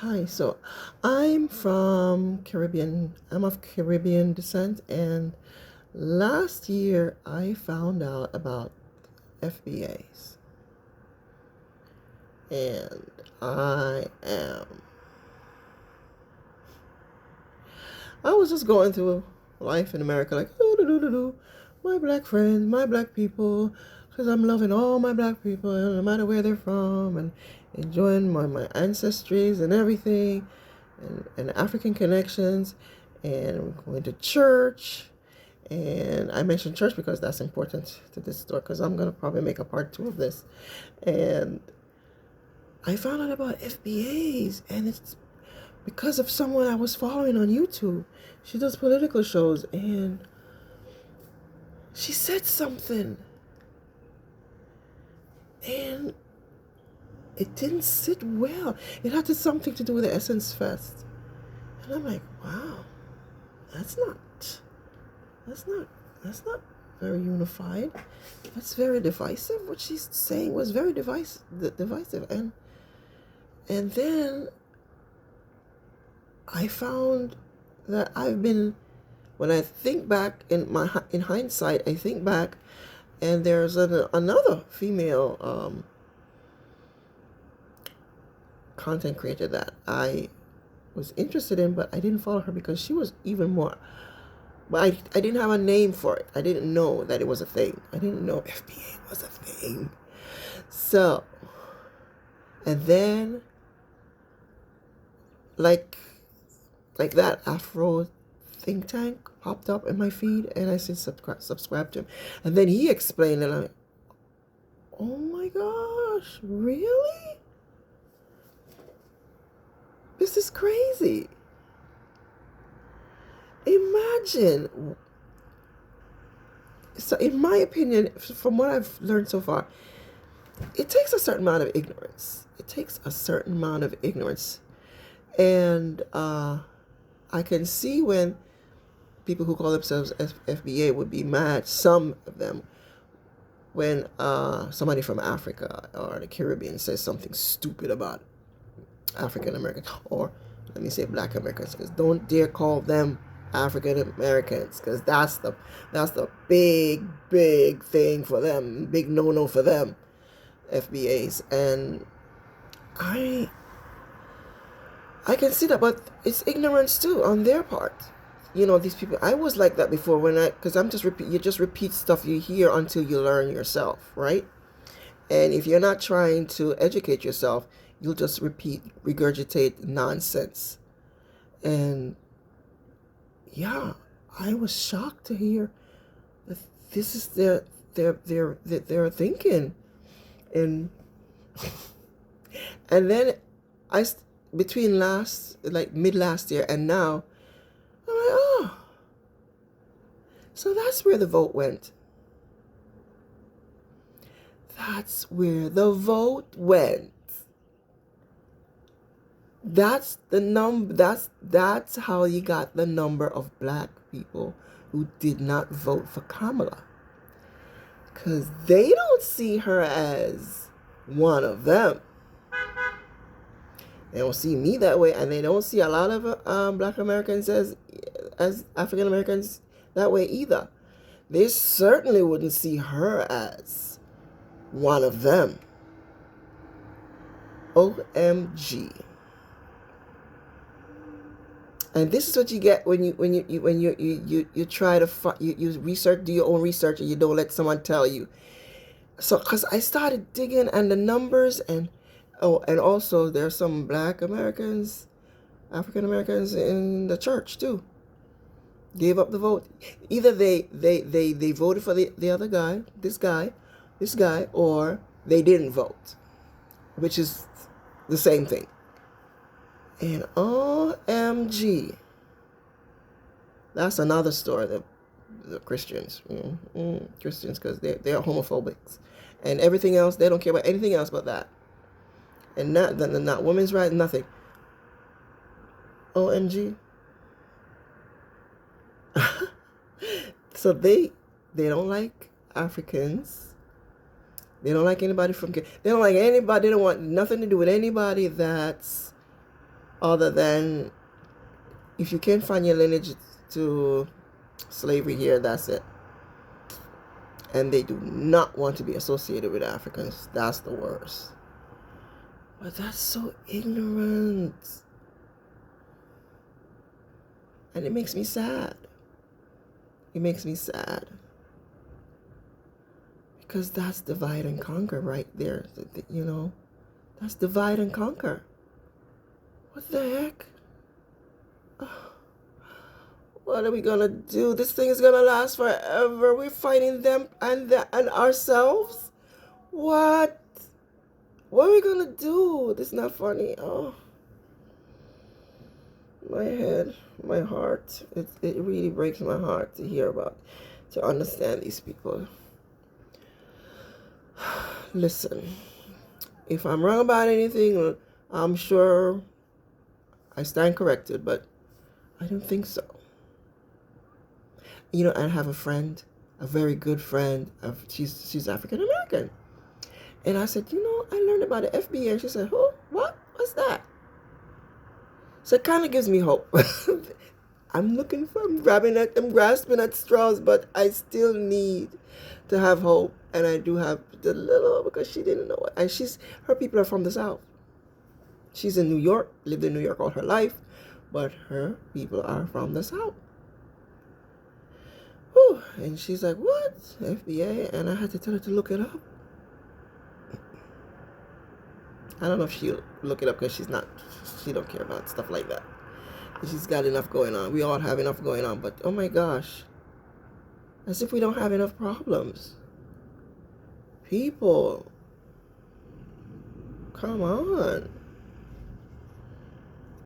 Hi, so I'm from Caribbean. I'm of Caribbean descent, and last year I found out about FBAs, and I am. I was just going through life in America, like my black friends, my black people, because I'm loving all my black people, no matter where they're from, and enjoying my ancestries and everything, and African connections, and going to church. And I mentioned church because that's important to this story, because I'm going to probably make a part two of this. And I found out about FBAs, and it's because of someone I was following on YouTube. She does political shows, and she said something, and it didn't sit well. It had something to do with the Essence Fest. And I'm like, wow, that's not That's not that's not very unified. That's very divisive. What she's saying was very divisive. And then I found that when I think back in hindsight, I think back, and there's another female content creator that I was interested in, but I didn't follow her because she was even more. But I didn't have a name for it. I didn't know that it was a thing. I didn't know FBA was a thing. So, and then like that Afro think tank popped up in my feed, and I said subscribe to him. And then he explained, and I'm like, oh my gosh, really? This is crazy. Imagine. So in my opinion, from what I've learned so far, it takes a certain amount of ignorance. It takes a certain amount of ignorance. And I can see when people who call themselves FBA would be mad, some of them, when somebody from Africa or the Caribbean says something stupid about African Americans, or let me say Black Americans, because don't dare call them African Americans, because that's the big thing for them, big no for them, FBAs. And I I can see that, but it's ignorance too on their part. These people. I was like that before because I'm just repeat. You just repeat stuff you hear until you learn yourself, right? And if you're not trying to educate yourself, you'll just regurgitate nonsense. And yeah, I was shocked to hear that this is their thinking. And and then I between mid last year and now, I'm like, oh, so that's where the vote went. That's where the vote went. That's the number. That's how you got the number of black people who did not vote for Kamala, because they don't see her as one of them. They don't see me that way, and they don't see a lot of Black Americans as African Americans that way either. They certainly wouldn't see her as one of them. OMG. And this is what you get when you try to you research, do your own research, and you don't let someone tell you. So, because I started digging and the numbers, and also there's some Black Americans, African Americans in the church too. Gave up the vote. Either they voted for the other guy, this guy, or they didn't vote, which is the same thing. And OMG, that's another story. The Christians, Christians, because they're homophobic, and everything else. They don't care about anything else but that, and not women's rights, nothing. OMG. So they don't like Africans. They don't like anybody from. They don't like anybody. They don't want nothing to do with anybody that's other than if you can't find your lineage to slavery here, that's it. And they do not want to be associated with Africans. That's the worst. But that's so ignorant. And it makes me sad. It makes me sad. Because that's divide and conquer right there. You know, that's divide and conquer. What the heck? What are we gonna do? This thing is gonna last forever. We're fighting them and ourselves. What? What are we gonna do? This is not funny. Oh, my head, my heart. It really breaks my heart to hear about, to understand these people. Listen, if I'm wrong about anything, I'm sure I stand corrected, but I don't think so. You know, I have a friend, a very good friend. She's African American. And I said, you know, I learned about the FBA. And she said, who? What? What's that? So it kind of gives me hope. I'm grasping at straws, but I still need to have hope. And I do have the little, because she didn't know it. And her people are from the South. She's in New York, lived in New York all her life, but her people are from the South. Whew. And she's like, what? FBA? And I had to tell her to look it up. I don't know if she'll look it up because she don't care about stuff like that. She's got enough going on. We all have enough going on, but oh my gosh. As if we don't have enough problems. People. Come on.